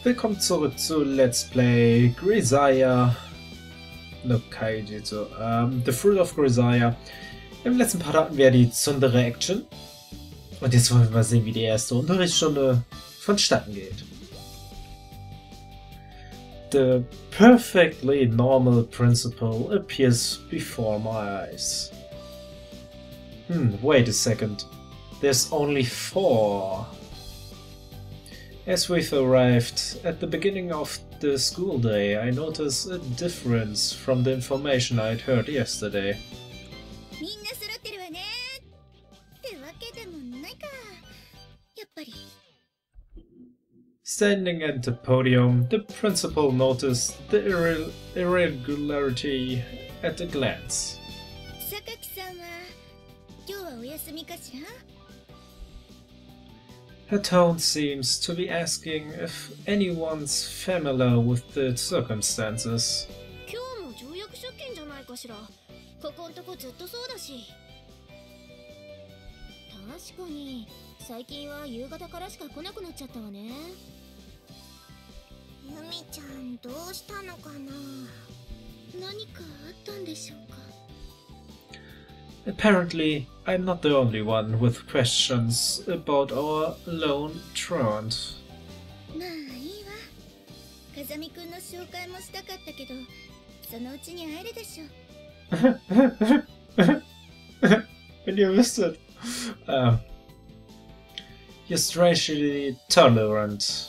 Willkommen zurück zu Let's Play Grisaia. No, Kaijitsu. The Fruit of Grisaia. Im letzten Part hatten wir die Tsundere Action. Und jetzt wollen wir mal sehen, wie die erste Unterrichtsstunde vonstatten geht. The perfectly normal principal appears before my eyes. Wait a second. There's only 4. As we've arrived at the beginning of the school day, I notice a difference from the information I'd heard yesterday. Standing at the podium, the principal noticed the irregularity at a glance. Her tone seems to be asking if anyone's familiar with the circumstances. Apparently, I'm not the only one with questions about our lone truant. Wenn ihr wüsstet. You're strangely tolerant.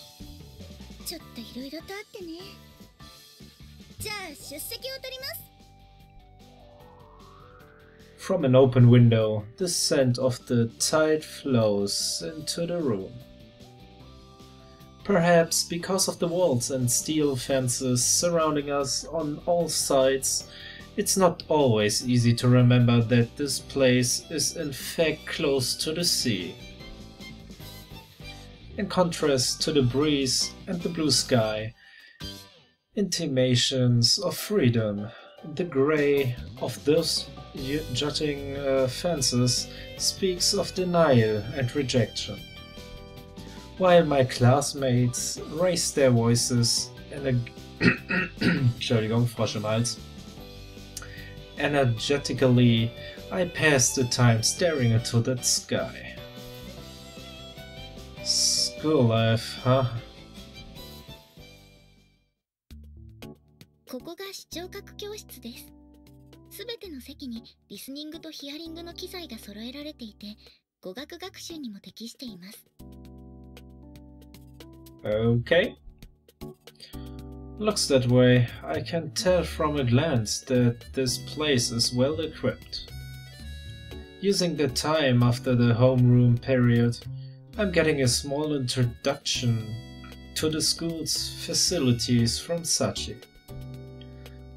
From an open window, the scent of the tide flows into the room. Perhaps because of the walls and steel fences surrounding us on all sides, it's not always easy to remember that this place is in fact close to the sea. In contrast to the breeze and the blue sky, intimations of freedom, the grey of those jutting fences speaks of denial and rejection. While my classmates raise their voices Entschuldigung, Frosch im Hals. Energetically, I pass the time staring into that sky. School life, huh? ここが視聴覚教室です。すべての席にリスニングとヒアリングの機材が揃えられていて、語学学習にも適しています。Okay. Looks that way. I can tell from a glance that this place is well equipped. Using the time after the homeroom period, I'm getting a small introduction to the school's facilities from Sachi.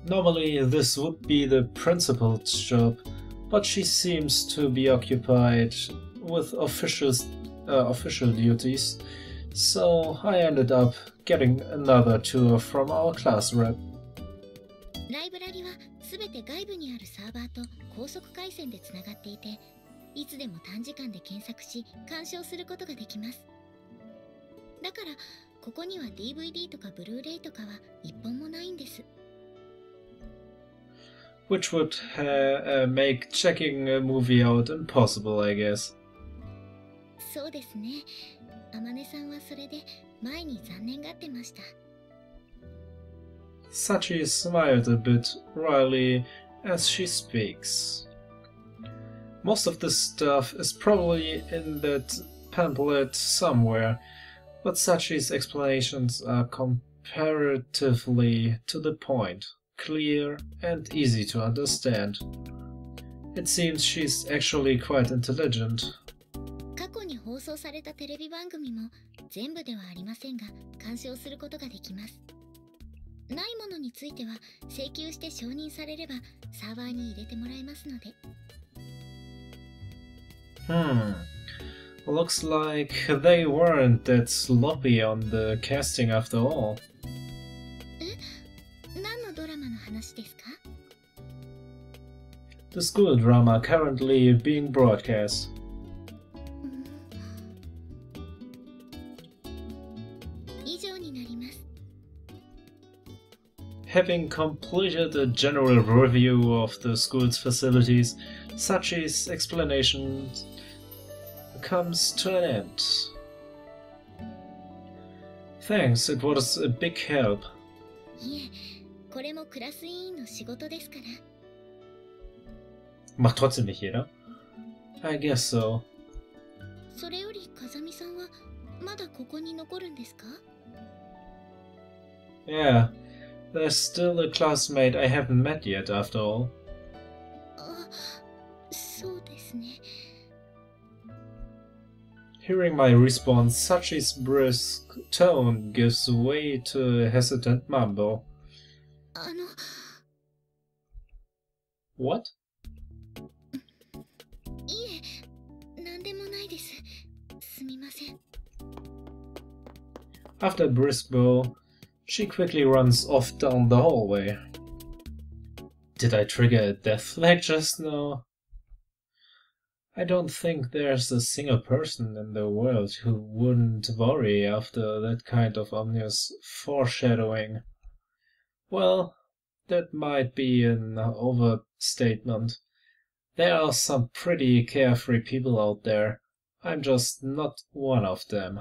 Normally this would be the principal's job, but she seems to be occupied with official duties, so I ended up getting another tour from our class rep. ライブラリはすべて外部にあるサーバーと高速回線でつながっていて、いつでも短時間で検索し鑑賞することができます。だからここには DVD とかブルーレイとかは一本もないんです。Which would make checking a movie out impossible, I guess. そうですね。あまねさんはそれで前に残念がってました。Sachi smiled a bit wryly as she speaks. Most of the stuff is probably in that pamphlet somewhere, but Sachi's explanations are comparatively to the point, clear and easy to understand. It seems she's actually quite intelligent. 過去に放送されたテレビ番組も全部ではありませんが鑑賞することができます。ないものについては請求して承認されればサーバーに入れてもらえますので。Looks like they weren't that sloppy on the casting after all. 何のドラマの話ですか？ The school drama currently being broadcast. 以上になります。ます。 Having completed a general review of the school's facilities, Sachi's explanation comes to an end. Thanks, it was a big help. いえ、これもクラス委員の仕事ですから。 Macht trotzdem nicht jeder? I guess so. それより風見さんはまだここに残るんですか? Yeah, there's still a classmate I haven't met yet after all. あ、そうですね。 Hearing my response, Sachi's brisk tone gives way to a hesitant mumble. あの、 What? いえ、なんでもないです。すみません。 After a brisk bow, she quickly runs off down the hallway. Did I trigger a death flag just now? I don't think there's a single person in the world who wouldn't worry after that kind of ominous foreshadowing. Well, that might be an overstatement. There are some pretty carefree people out there. I'm just not one of them.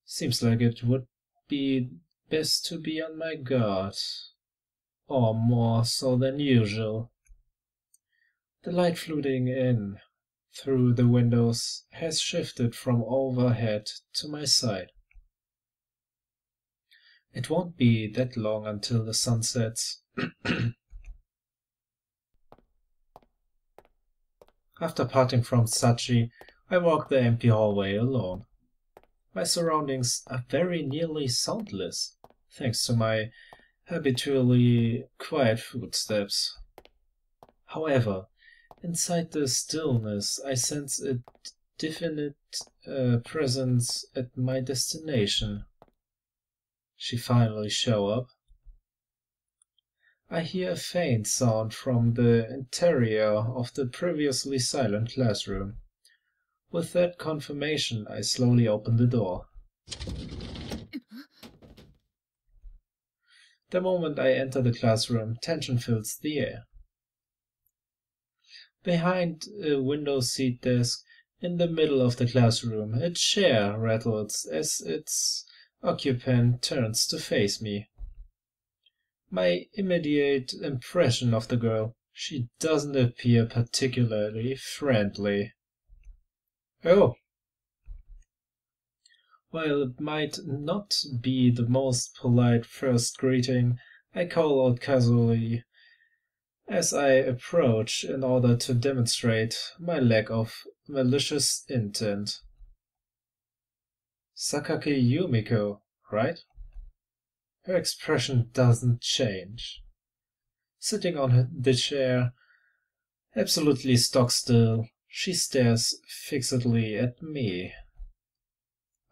Seems like it would be best to be on my guard. Or more so than usual. The light flooding in through the windows has shifted from overhead to my side. It won't be that long until the sun sets. After parting from Sachi, I walk the empty hallway alone. My surroundings are very nearly soundless, thanks to my habitually quiet footsteps. However, inside the stillness, I sense a definite presence at my destination. She finally show up. I hear a faint sound from the interior of the previously silent classroom. With that confirmation, I slowly open the door. The moment I enter the classroom, tension fills the air. Behind a window seat desk, in the middle of the classroom, a chair rattles as its occupant turns to face me. My immediate impression of the girl, she doesn't appear particularly friendly. Oh! While it might not be the most polite first greeting, I call out casually as I approach in order to demonstrate my lack of malicious intent. Sakaki Yumiko, right? Her expression doesn't change. Sitting on the chair, absolutely stock still, she stares fixedly at me.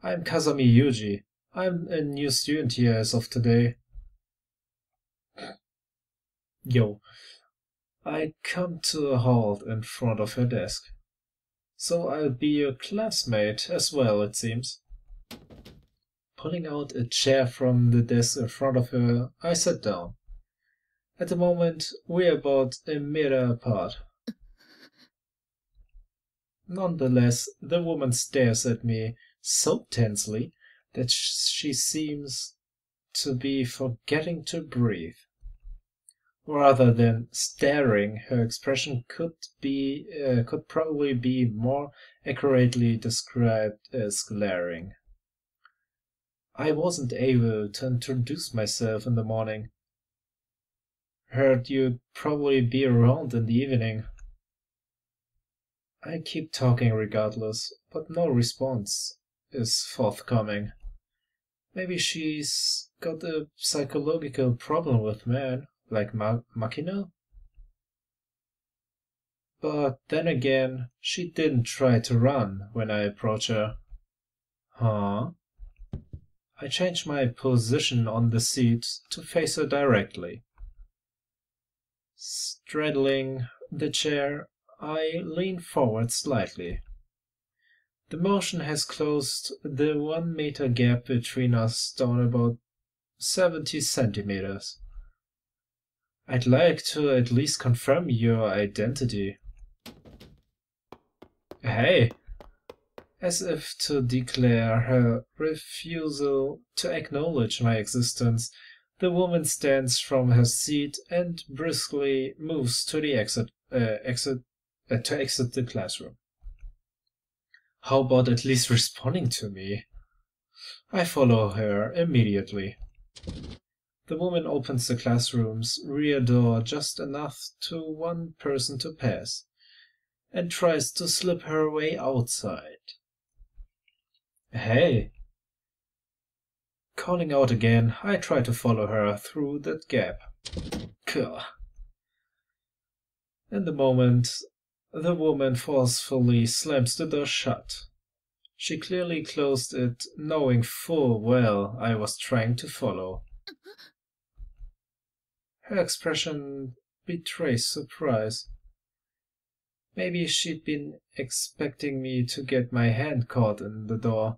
I'm Kazami Yuji. I'm a new student here as of today. Yo. I come to a halt in front of her desk. So I'll be your classmate as well, it seems. Pulling out a chair from the desk in front of her, I sat down. At the moment, we're about a meter apart. Nonetheless, the woman stares at me so tensely that she seems to be forgetting to breathe. Rather than staring, her expression could probably be more accurately described as glaring. I wasn't able to introduce myself in the morning. Heard you'd probably be around in the evening. I keep talking regardless, but no response is forthcoming. Maybe she's got a psychological problem with men, like Makina? But then again, she didn't try to run when I approached her. Huh? I changed my position on the seat to face her directly. Straddling the chair, I lean forward slightly. The motion has closed the 1 meter gap between us down about 70 centimeters. I'd like to at least confirm your identity. Hey! As if to declare her refusal to acknowledge my existence, the woman stands from her seat and briskly moves to the exit the classroom. How about at least responding to me? I follow her immediately. The woman opens the classroom's rear door just enough to one person to pass, and tries to slip her way outside. Hey! Calling out again, I try to follow her through that gap. Gah. In the moment, the woman forcefully slams the door shut. She clearly closed it, knowing full well I was trying to follow. Her expression betrays surprise. Maybe she'd been expecting me to get my hand caught in the door,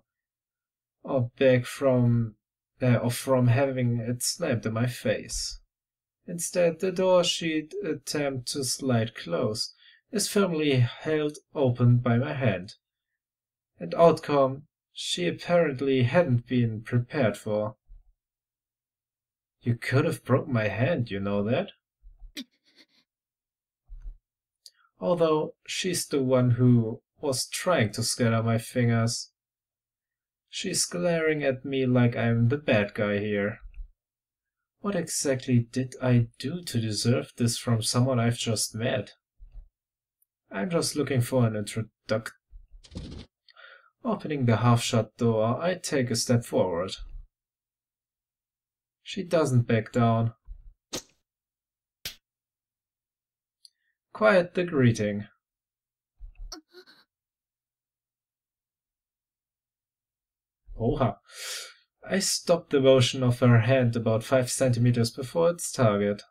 or back from having it slammed in my face. Instead, the door she'd attempt to slide close is firmly held open by my hand, an outcome she apparently hadn't been prepared for. You could have broken my hand, you know that? Although she's the one who was trying to scatter my fingers. She's glaring at me like I'm the bad guy here. What exactly did I do to deserve this from someone I've just met? I'm just looking for an introduction. Opening the half-shut door, I take a step forward. She doesn't back down. Quite the greeting. Oha. I stopped the motion of her hand about 5 centimeters before its target.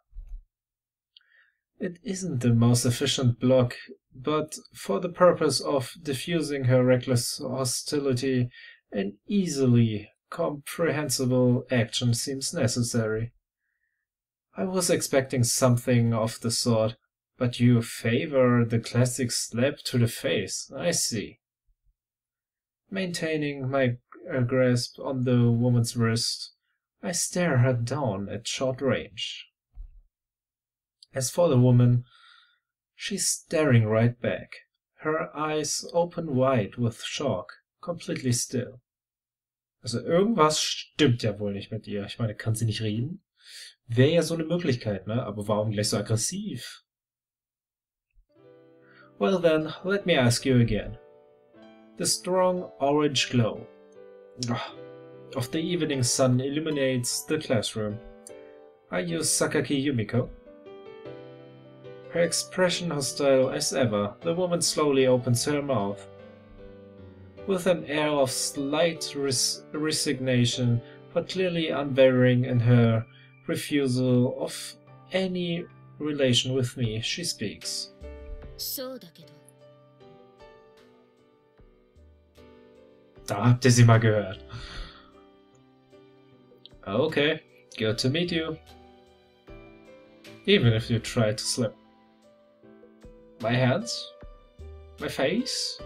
It isn't the most efficient block, but for the purpose of diffusing her reckless hostility, an easily comprehensible action seems necessary. I was expecting something of the sort, but you favor the classic slap to the face, I see. Maintaining my grasp on the woman's wrist, I stare her down at short range. As for the woman, she's staring right back, her eyes open wide with shock, completely still. Also irgendwas stimmt ja wohl nicht mit ihr. Ich meine, kann sie nicht reden? Wäre ja so eine Möglichkeit, ne? Aber warum gleich so aggressiv? Well then, let me ask you again. The strong orange glow of the evening sun illuminates the classroom. Are you Sakaki Yumiko? Her expression hostile as ever, the woman slowly opens her mouth. With an air of slight resignation, but clearly unwavering in her refusal of any relation with me, she speaks. Da habt ihr sie mal gehört. Okay, good to meet you. Even if you try to slip. My hands? My face?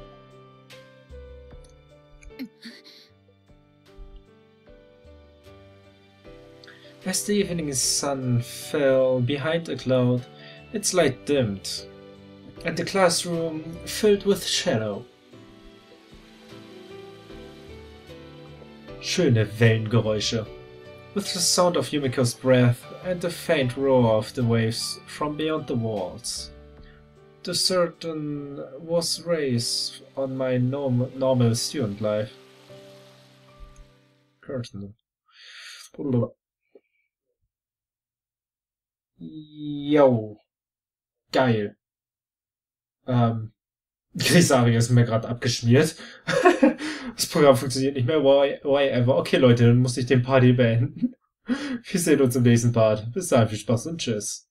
As the evening sun fell behind a cloud, its light dimmed, and the classroom filled with shadow. Schöne Wellengeräusche, with the sound of Yumiko's breath and the faint roar of the waves from beyond the walls. The curtain was raised on my normal student life. Curtain. Yo. Geil. Grisaia ist mir gerade abgeschmiert. Das Programm funktioniert nicht mehr. Why ever? Okay, Leute, dann muss ich den Part hier beenden. Wir sehen uns im nächsten Part. Bis dahin, viel Spaß und tschüss.